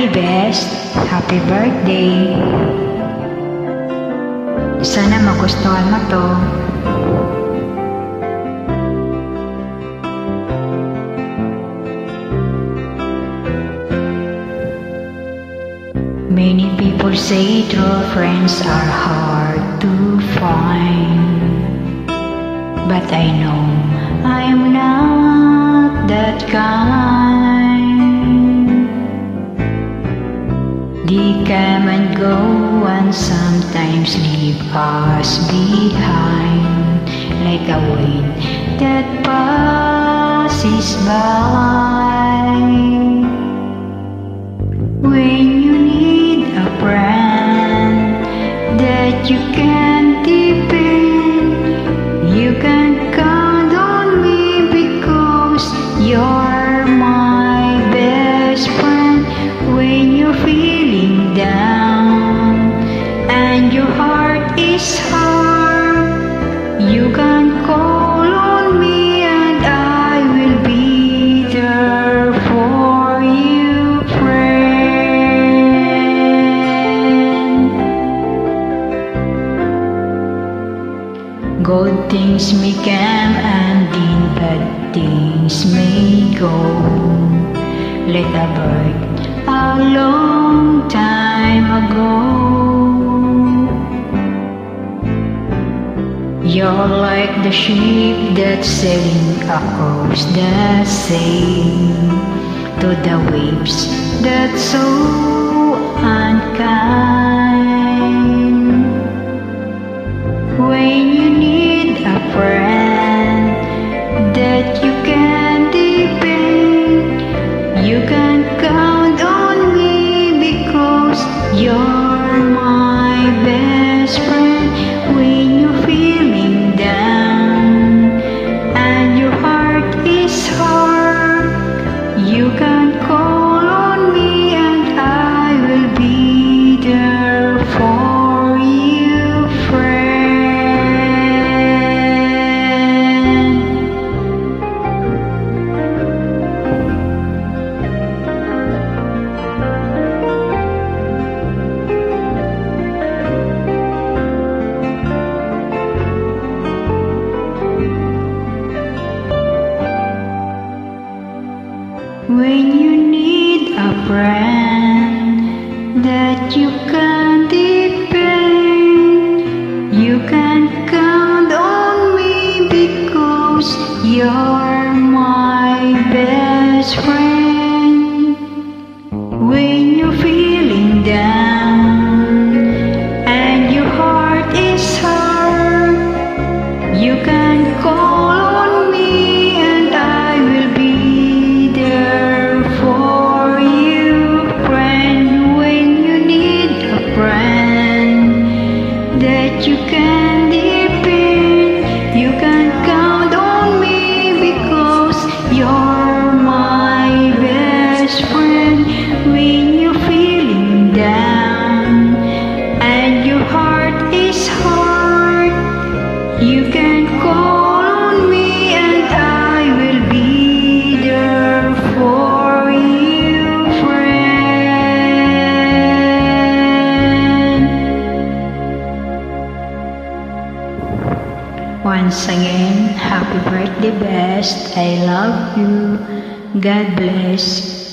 Hi Best, happy birthday. Sana magustuhan mo to. Many people say true friends are hard to find, but I know I'm not that kind. They come and go and sometimes leave us behind, like a wind that passes by. When you need a friend that you can depend, you can count on me because you're my best friend. When you're feeling down and your heart is hard, you can call on me and I will be there for you, friend. Good things may come and then bad things may go, like a bird a long time ago. You're like the ship that's sailing across the sea, to the waves that's so unkind. When you need a friend that you can depend, you can count on me because you're my best friend. When you're feeling down and your heart is hard, you can call on me and I will be there for you, friend. When you need a friend that you can depend, you can count on me because you're my best friend. When you're feeling down and your heart is hard, you can call on me and I will be there for you, friend. When you need a friend that you can depend, you can count on me because you're my best friend. When you're feeling down and your heart is hard, you can call on me and I will be there for you, friend. Once again, happy birthday, Best. I love you. God bless.